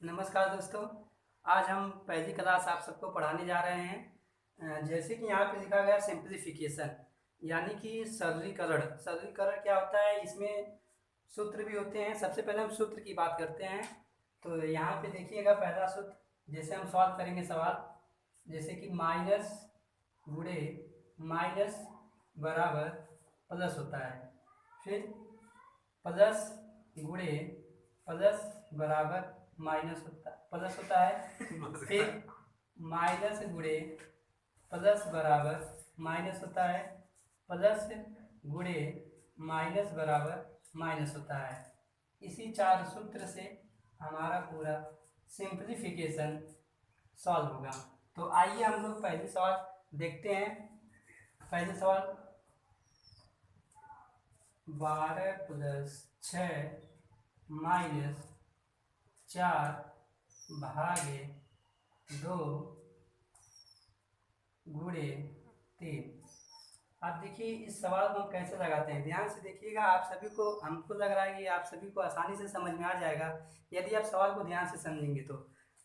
नमस्कार दोस्तों। आज हम पहली क्लास आप सबको पढ़ाने जा रहे हैं। जैसे कि यहाँ पे लिखा गया सिंप्लीफिकेशन, यानी कि सरलीकरण। सरलीकरण क्या होता है, इसमें सूत्र भी होते हैं। सबसे पहले हम सूत्र की बात करते हैं। तो यहाँ पे देखिएगा पहला सूत्र, जैसे हम सॉल्व करेंगे सवाल, जैसे कि माइनस गुणे माइनस बराबर प्लस होता है। फिर प्लस गुणे प्लस बराबर प्लस होता है। फिर माइनस गुणे प्लस बराबर माइनस होता है। प्लस गुणे माइनस बराबर माइनस होता है। इसी चार सूत्र से हमारा पूरा सिंप्लीफिकेशन सॉल्व होगा। तो आइए हम लोग पहले सवाल देखते हैं। पहले सवाल, 12 प्लस 6 माइनस 4 भागे 2 गुणे 3। अब देखिए इस सवाल को हम कैसे लगाते हैं, ध्यान से देखिएगा। आप सभी को, हमको लग रहा है कि आप सभी को आसानी से समझ में आ जाएगा यदि आप सवाल को ध्यान से समझेंगे। तो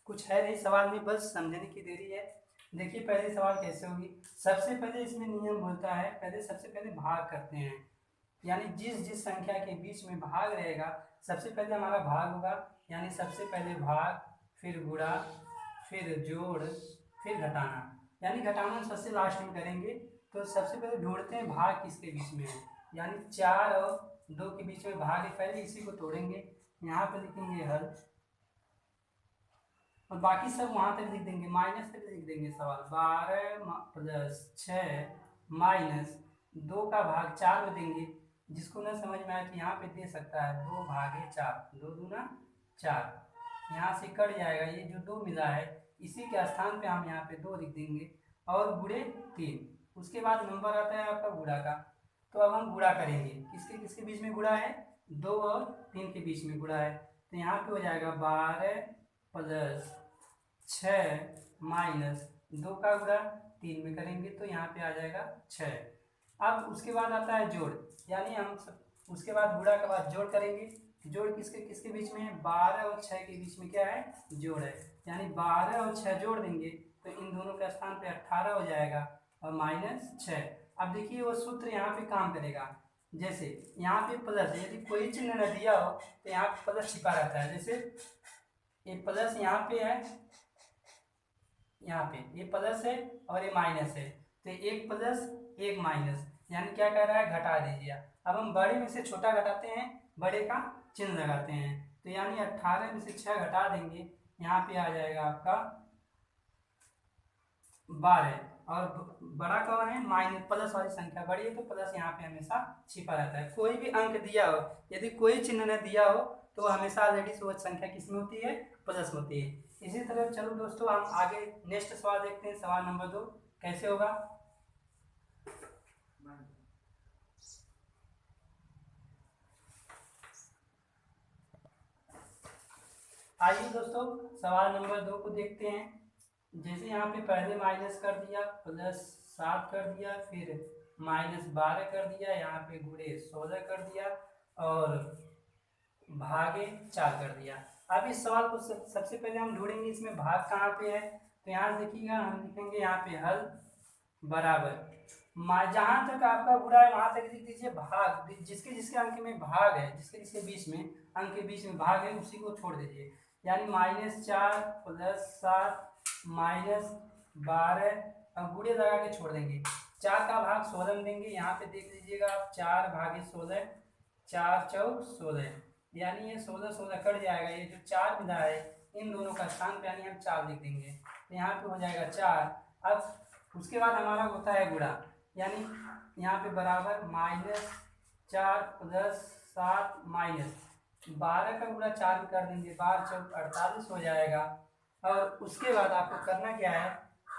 कुछ है नहीं सवाल में, बस समझने की देरी है। देखिए पहले सवाल कैसे होगी। सबसे पहले इसमें नियम बोलता है, सबसे पहले भाग करते हैं, यानी जिस जिस संख्या के बीच में भाग रहेगा सबसे पहले हमारा भाग होगा। यानी सबसे पहले भाग, फिर गुणा, फिर जोड़, फिर घटाना। यानी घटाना सबसे लास्ट में करेंगे। तो सबसे पहले ढूंढते हैं भाग किसके बीच में है, यानी 4 और 2 के बीच में भाग है। पहले इसी को तोड़ेंगे, यहाँ पे लिखेंगे हल, और बाकी सब वहाँ तक लिख देंगे, माइनस तक लिख देंगे सवाल। 12 प्लस 6 माइनस 2 का भाग 4 में देंगे। जिसको न समझ में आए तो यहाँ पे दे सकता है 2 भागे 4, 2 दूना 4। यहाँ से कट जाएगा, ये जो 2 मिला है इसी के स्थान पे हम यहाँ पे 2 लिख देंगे, और गुणे 3। उसके बाद नंबर आता है आपका गुणा का। तो अब हम गुणा करेंगे, किसके किसके बीच में गुणा है, 2 और 3 के बीच में गुणा है। तो यहाँ पे हो जाएगा 12 प्लस 6 माइनस 2 का गुणा 3 में करेंगे तो यहाँ पे आ जाएगा 6। अब उसके बाद आता है जोड़, यानी हम उसके बाद गुणा के बाद जोड़ करेंगे। जोड़ किसके किसके बीच में है, 12 और 6 के बीच में क्या है, जोड़ है। यानी 12 और 6 जोड़ देंगे तो इन दोनों के स्थान पे 18 हो जाएगा, और माइनस 6। अब देखिए वो सूत्र यहाँ पे काम करेगा। जैसे यहाँ पे प्लस, यदि कोई चिन्ह न दिया हो तो यहाँ पे प्लस छिपा रहता है। जैसे ये प्लस यहाँ पे है, यहाँ पे ये प्लस है और ये माइनस है, तो एक प्लस एक माइनस, यानी क्या कह रहा है, घटा दीजिए। अब हम बड़े में से छोटा घटाते हैं, बड़े का चिन्ह लगाते हैं। तो यानी 18 में से 6 घटा देंगे, यहाँ पे आ जाएगा आपका 12। और बड़ा कौन है, माइनस, प्लस वाली संख्या बड़ी है तो प्लस यहाँ पे हमेशा छिपा रहता है। कोई भी अंक दिया हो, यदि कोई चिन्ह न दिया हो तो हमेशा ऑलरेडी वो संख्या किसमें होती है, प्लस में होती है। इसी तरह चलो दोस्तों हम आगे नेक्स्ट सवाल देखते हैं। सवाल नंबर 2 कैसे होगा। आइए दोस्तों सवाल नंबर 2 को देखते हैं। जैसे यहाँ पे पहले माइनस कर दिया, प्लस 7 कर दिया, फिर माइनस 12 कर दिया, यहाँ पे गुणे 16 कर दिया, और भागे 4 कर दिया। अब इस सवाल को सबसे पहले हम ढूंढेंगे इसमें भाग कहाँ पे है। तो यहाँ देखिएगा हम लिखेंगे यहाँ पे हल बराबर, जहाँ तक आपका गुणा है वहां तक लिख दीजिए भाग, जिसके जिसके अंक में भाग है, जिसके जिसके बीच में अंक के बीच में भाग है उसी को छोड़ दीजिए। यानी -4 प्लस 7 माइनस 12, अब गुणे लगा के छोड़ देंगे। 4 का भाग 16 में देंगे, यहाँ पे देख लीजिएगा आप, 4 भागे 16, 4 चौक 16, यानी ये 16 16 कट जाएगा। ये जो 4 मिला है इन दोनों का स्थान पे यानी हम 4 लिख देंगे, तो यहाँ पे हो जाएगा 4। अब उसके बाद हमारा होता है गुणा, यानी यहाँ पे बराबर -4 प्लस 7 माइनस 12 का गुणा 4 में कर देंगे, 12 चौक 48 हो जाएगा। और उसके बाद आपको करना क्या है,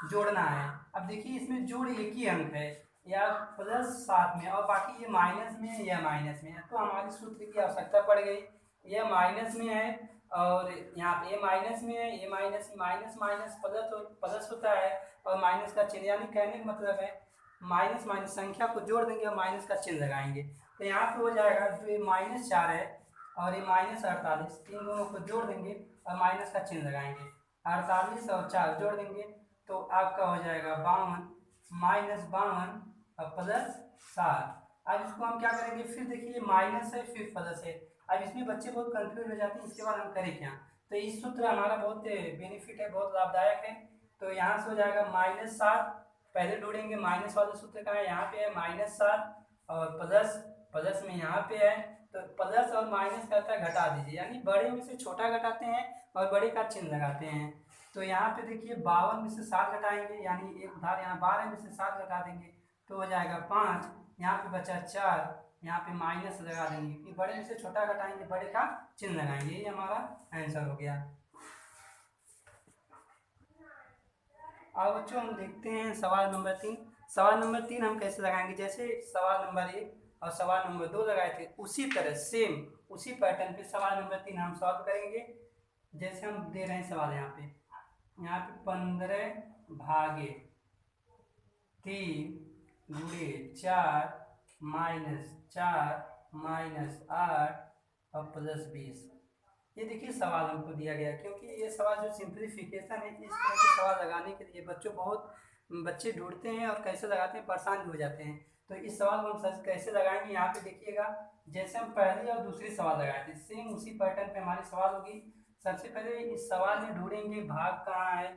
जोड़ना है। अब देखिए इसमें जोड़ एक ही अंक है, या +7 में, और बाकी ये माइनस में है या माइनस में है, तो हमारी सूत्र की आवश्यकता पड़ गई। यह माइनस में है और यहाँ पे ये माइनस में है, ये माइनस माइनस माइनस प्लस होता है, और माइनस का चिन्ह, यानी कहने का मतलब है माइनस माइनस संख्या को जोड़ देंगे और माइनस का चिन्ह लगाएंगे। तो यहाँ पे हो जाएगा जो ये -4 है, और ये -48, इन दोनों को जोड़ देंगे और माइनस का चिन्ह लगाएंगे। 48 और 4 जोड़ देंगे तो आपका हो जाएगा 52, -52 और +7। अब इसको हम क्या करेंगे, फिर देखिए माइनस है फिर प्लस है। अब इसमें बच्चे बहुत कंफ्यूज हो जाते हैं, इसके बाद हम करें क्या। तो इस सूत्र हमारा बहुत बेनिफिट है, बहुत लाभदायक है। तो यहाँ से हो जाएगा -7, पहले ढूंढेंगे माइनस वाला सूत्र का है, यहाँ पे है -7 और प्लस में यहाँ पे है। तो प्लस और माइनस करता है घटा दीजिए, यानी बड़े में से छोटा घटाते हैं और बड़े का चिन्ह लगाते हैं। तो यहाँ पे देखिए 52 में से 7 घटाएंगे, यानी एक उधार यहाँ 12 में से 7 घटा देंगे तो हो जाएगा 5, यहाँ पे बचा 4, यहाँ पे माइनस लगा देंगे कि बड़े में से छोटा घटाएंगे बड़े का चिन्ह लगाएंगे। ये हमारा आंसर हो गया। अब बच्चों हम देखते हैं सवाल नंबर 3। सवाल नंबर 3 हम कैसे लगाएंगे, जैसे सवाल नंबर 1 और सवाल नंबर 2 लगाए थे उसी तरह सेम उसी पैटर्न पे सवाल नंबर 3 हम सॉल्व करेंगे। जैसे हम दे रहे हैं सवाल यहाँ पे 15 भागे 3 गुणे 4 -4 -8 और +20। ये देखिए सवाल हमको दिया गया, क्योंकि ये सवाल जो सिंप्लीफिकेशन है, इस तरह के सवाल लगाने के लिए बच्चे ढूंढते हैं और कैसे लगाते हैं परेशान भी हो जाते हैं। तो इस सवाल को हम कैसे लगाएंगे, यहाँ पे देखिएगा। जैसे हम पहली और दूसरी सवाल लगाए थे सेम उसी पैटर्न पे हमारी सवाल होगी। सबसे पहले इस सवाल में ढूंढेंगे भाग कहाँ है,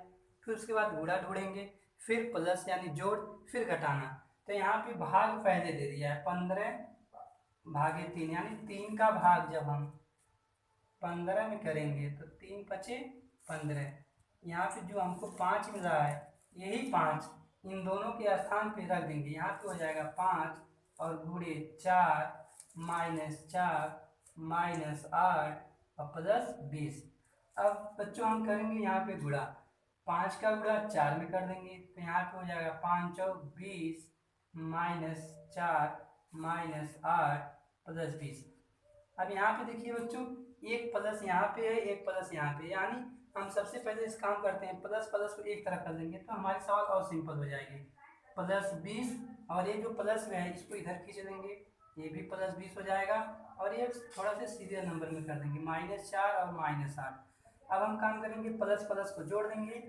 फिर उसके बाद गुणा ढूंढेंगे, फिर प्लस यानी जोड़, फिर घटाना। तो यहाँ पे भाग पहले दे दिया है 15 भागे 3, यानी 3 का भाग जब हम 15 में करेंगे तो 3 × 15। यहाँ पे जो हमको 5 मिल रहा है यही 5 इन दोनों के स्थान पे रख देंगे। यहाँ पे हो जाएगा 5 और गुणे 4 -4 -8 और +20। अब बच्चों हम करेंगे यहाँ पे गुणा, 5 का गुणा 4 में कर देंगे तो यहाँ पे हो जाएगा 5 × 20 -4 -8 +20। अब यहाँ पे देखिए बच्चों एक प्लस यहाँ पे है एक प्लस यहाँ पे, यानी हम सबसे पहले इस काम करते हैं प्लस को एक तरफ कर देंगे तो हमारी सवाल और सिंपल हो जाएगी। +20 और ये जो प्लस में है इसको इधर खींच देंगे, ये भी +20 हो जाएगा और ये थोड़ा सा सीरियल नंबर में कर देंगे -4 और -8। अब हम काम करेंगे प्लस को जोड़ देंगे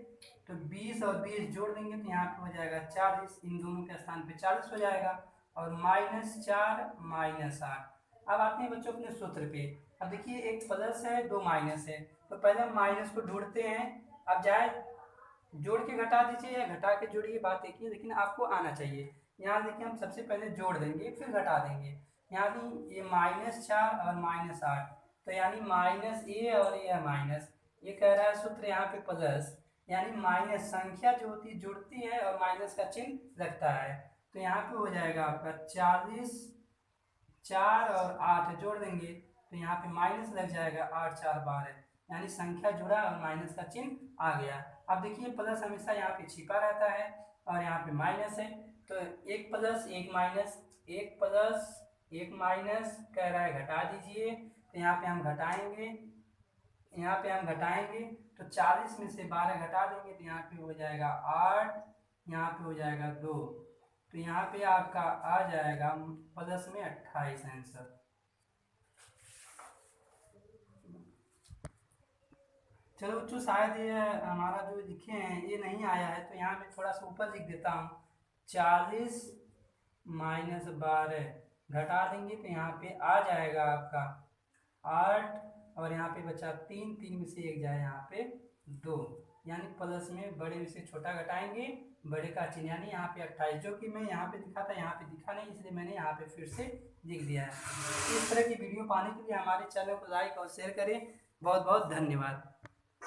तो 20 और 20 जोड़ देंगे तो यहाँ पे हो जाएगा 40, इन दोनों के स्थान पे 40 हो जाएगा और -4 -8। अब आते हैं बच्चों अपने सूत्र पे। अब देखिए एक प्लस है दो माइनस है, तो पहले हम माइनस को ढूंढते हैं। अब चाहे जोड़ के घटा दीजिए या घटा के जोड़िए, बात एक ही, लेकिन आपको आना चाहिए। यहाँ देखिए हम सबसे पहले जोड़ देंगे फिर घटा देंगे, यानी ये -4 और -8 तो यानी -a और ये माइनस, ये कह रहा है सूत्र यहाँ पे प्लस, यानी माइनस संख्या जो होती है जुड़ती है और माइनस का चिन्ह लगता है। तो यहाँ पे हो जाएगा आपका 40, 4 और 8 जोड़ देंगे तो यहाँ पे माइनस लग जाएगा, 8 4 12, यानी संख्या जुड़ा और माइनस का चिन्ह आ गया। अब देखिए प्लस हमेशा यहाँ पे छिपा रहता है और यहाँ पे माइनस है, तो एक प्लस एक माइनस, एक प्लस एक माइनस कह रहा है घटा दीजिए, तो यहाँ पे हम घटाएंगे, यहाँ पे हम घटाएंगे तो 40 में से 12 घटा देंगे तो यहाँ पे हो जाएगा 8, यहाँ पे हो जाएगा 2, तो यहाँ पे आपका आ जाएगा प्लस में 28 आंसर। चलो बच्चों शायद ये हमारा जो लिखे हैं ये नहीं आया है, तो यहाँ मैं थोड़ा सा ऊपर लिख देता हूँ। 40 - 12 घटा देंगे तो यहाँ पे आ जाएगा आपका 8 और यहाँ पे बचा 3, 3 में से 1 जाए यहाँ पे 2, यानी प्लस में बड़े में से छोटा घटाएंगे बड़े का चिन्ह, यानी यहाँ पे 28, जो कि मैं यहाँ पे दिखा था यहाँ पे दिखा नहीं, इसलिए मैंने यहाँ पे फिर से लिख दिया है। इस तरह की वीडियो पाने के लिए हमारे चैनल को लाइक और शेयर करें। बहुत बहुत धन्यवाद।